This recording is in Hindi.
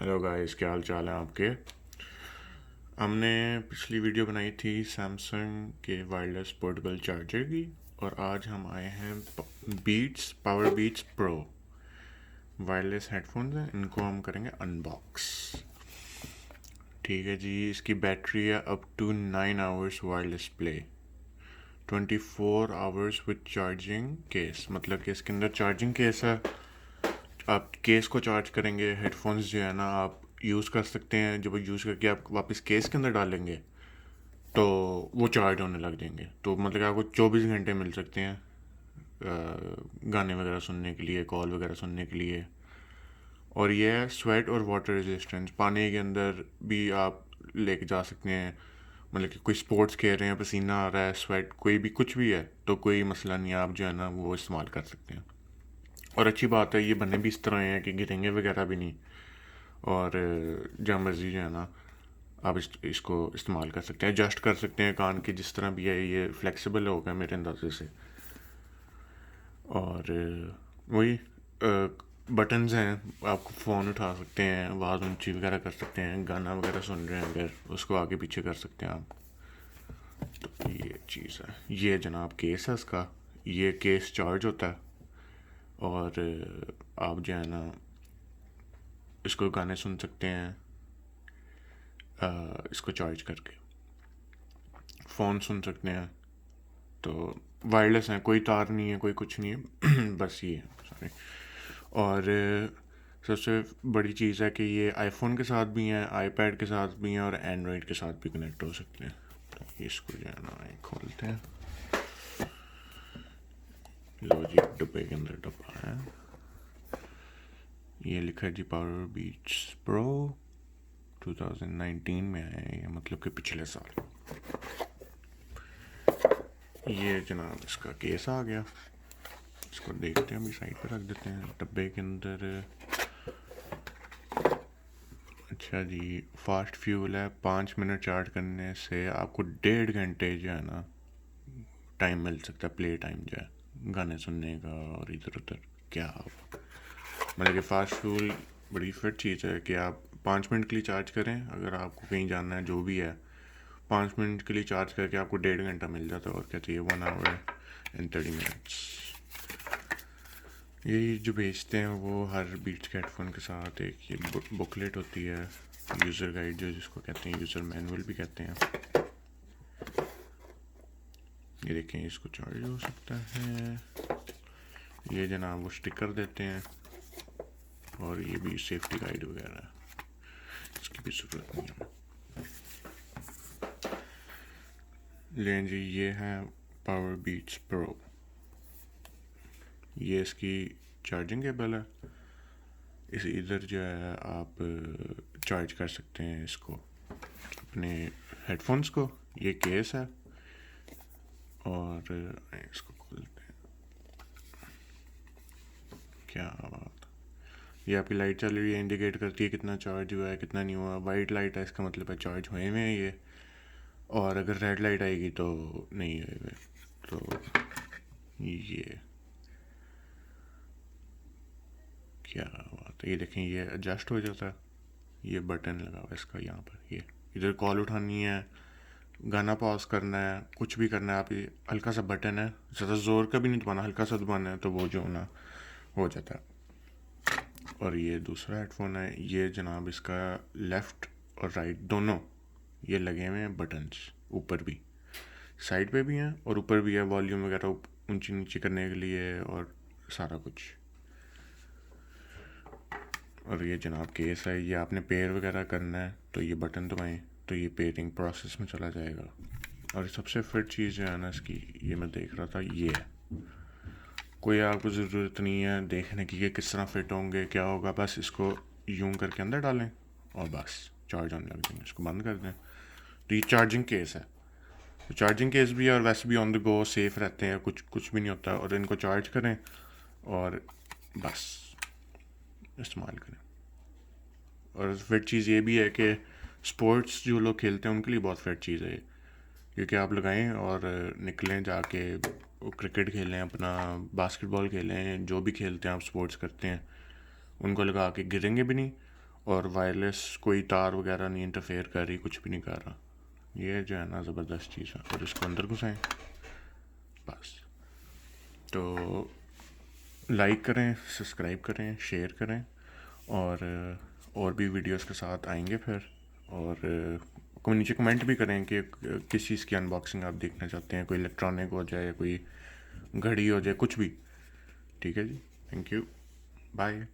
हेलो गाइस, क्या हाल चाल है आपके। हमने पिछली वीडियो बनाई थी सैमसंग के वायरलेस पोर्टेबल चार्जर की, और आज हम आए हैं Beats Powerbeats Pro wireless headphones हैं। इनको हम करेंगे अनबॉक्स। ठीक है जी। इसकी बैटरी है up to 9 hours wireless play, 24 hours with charging case. मतलब कि इसके अंदर चार्जिंग केस है। आप केस को चार्ज करेंगे, हेडफोन्स जो है ना आप यूज़ कर सकते हैं। जब यूज़ करके आप वापस केस के अंदर डालेंगे तो वो चार्ज होने लग जाएंगे। तो मतलब कि आपको 24 घंटे मिल सकते हैं गाने वगैरह सुनने के लिए, कॉल वगैरह सुनने के लिए। और ये है स्वेट और वाटर रेजिस्टेंस। पानी के अंदर भी आप लेके जा सकते हैं। मतलब कि कोई स्पोर्ट्स खेल रहे हैं, पसीना आ रहा है, स्वेट कोई भी कुछ भी है तो कोई मसला नहीं है, आप जो है ना वो इस्तेमाल कर सकते हैं। और अच्छी बात है, ये बने भी इस तरह हैं कि गिरेंगे वगैरह भी नहीं। और जहाँ मर्जी जो है ना आप इसको इस्तेमाल कर सकते हैं, एडजस्ट कर सकते हैं कान के जिस तरह भी है। ये फ्लेक्सिबल होगा मेरे अंदाजे से। और वही बटन्स हैं, आप फ़ोन उठा सकते हैं, आवाज़ ऊंची वगैरह कर सकते हैं, गाना वगैरह सुन रहे हैं अगर उसको आगे पीछे कर सकते हैं आप। तो ये चीज़ है। ये जनाब केस है इसका। ये केस चार्ज होता है और आप जो है ना इसको गाने सुन सकते हैं इसको चार्ज करके, फ़ोन सुन सकते हैं। तो वायरलेस हैं, कोई तार नहीं है, कोई कुछ नहीं है बस ये है। सॉरी। और सबसे बड़ी चीज़ है कि ये आईफोन के साथ भी हैं, आईपैड के साथ भी हैं और एंड्रॉयड के साथ भी कनेक्ट हो सकते हैं। तो इसको जो है ना खोलते हैं। लो जी, डब्बे के अंदर डब्बा है। ये लिखा है जी पावर बीट्स प्रो 2019 में आया है, मतलब कि पिछले साल। ये जनाब इसका केस आ गया। इसको देखते हैं, अभी साइड पर रख देते हैं। डब्बे के अंदर अच्छा जी, फास्ट फ्यूल है। 5 मिनट चार्ज करने से आपको 1.5 घंटे जो है ना टाइम मिल सकता है, प्ले टाइम जो है गाने सुनने का और इधर उधर। क्या आप मतलब कि फास्ट फ्यूल बड़ी फिट चीज़ है कि आप 5 मिनट के लिए चार्ज करें। अगर आपको कहीं जाना है जो भी है, 5 मिनट के लिए चार्ज करके आपको 1.5 घंटा मिल जाता है। और क्या चाहिए, 1 आवर एंड 30 मिनट्स। ये जो बेचते हैं वो हर बीट्स के हेडफोन के साथ एक ये बुकलेट होती है, यूज़र गाइड जो जिसको कहते हैं, यूज़र मैनुअल भी कहते हैं। ये देखें, इसको चार्ज हो सकता है। ये जनाब वो स्टिकर देते हैं और ये भी सेफ्टी गाइड वगैरह है, इसकी भी ज़रूरत नहीं है। लें जी, ये है पावर बीट्स प्रो। ये इसकी चार्जिंग केबल है। इस इधर जो है आप चार्ज कर सकते हैं इसको, अपने हेडफोन्स को। ये केस है और इसको खोलते हैं। क्या बात। ये आपकी लाइट चल रही है, इंडिकेट करती है कितना चार्ज हुआ है कितना नहीं हुआ। वाइट लाइट है, इसका मतलब है चार्ज हुए हुए हैं ये। और अगर रेड लाइट आएगी तो नहीं हुए हुए। तो ये क्या बात है। ये देखें, ये एडजस्ट हो जाता है। ये बटन लगा हुआ है इसका यहाँ पर। ये इधर कॉल उठानी है, गाना पॉज करना है, कुछ भी करना है, आप ये हल्का सा बटन है, ज़्यादा ज़ोर का भी नहीं दबाना, हल्का सा दबाना है तो वो जो ना हो जाता है। और ये दूसरा हेडफोन है। ये जनाब इसका लेफ़्ट और राइट दोनों ये लगे हुए हैं बटन्स, ऊपर भी, साइड पे भी हैं और ऊपर भी है, वॉल्यूम वगैरह ऊंची नीची करने के लिए और सारा कुछ। और ये जनाब केस है। ये आपने पेयर वगैरह करना है तो ये बटन दबाएं तो ये पेयरिंग प्रोसेस में चला जाएगा। और सबसे फिट चीज़ जो है ना इसकी, ये मैं देख रहा था, ये है। कोई आपको ज़रूरत नहीं है देखने की कि किस तरह फिट होंगे, क्या होगा। बस इसको यूं करके अंदर डालें और बस चार्ज होने लग जाएंगे। इसको बंद कर दें। तो ये चार्जिंग केस है। तो चार्जिंग केस भी है और वैसे भी ऑन द गो सेफ़ रहते हैं, कुछ कुछ भी नहीं होता। और इनको चार्ज करें और बस इस्तेमाल करें। और फिट चीज़ ये भी है कि स्पोर्ट्स जो लोग खेलते हैं उनके लिए बहुत फिट चीज़ है ये। क्योंकि आप लगाएं और निकलें जाके क्रिकेट खेलें, अपना बास्केटबॉल खेलें, जो भी खेलते हैं आप, स्पोर्ट्स करते हैं, उनको लगा के गिरेंगे भी नहीं और वायरलेस कोई तार वगैरह नहीं इंटरफेयर कर रही, कुछ भी नहीं कर रहा। ये जो है ना ज़बरदस्त चीज़ है। और इसको अंदर घुसाएं बस। तो लाइक करें, सब्सक्राइब करें, शेयर करें, और भी वीडियोस के साथ आएंगे फिर। और नीचे कमेंट भी करें कि किस चीज़ की अनबॉक्सिंग आप देखना चाहते हैं, कोई इलेक्ट्रॉनिक हो जाए, कोई घड़ी हो जाए, कुछ भी। ठीक है जी, थैंक यू, बाय।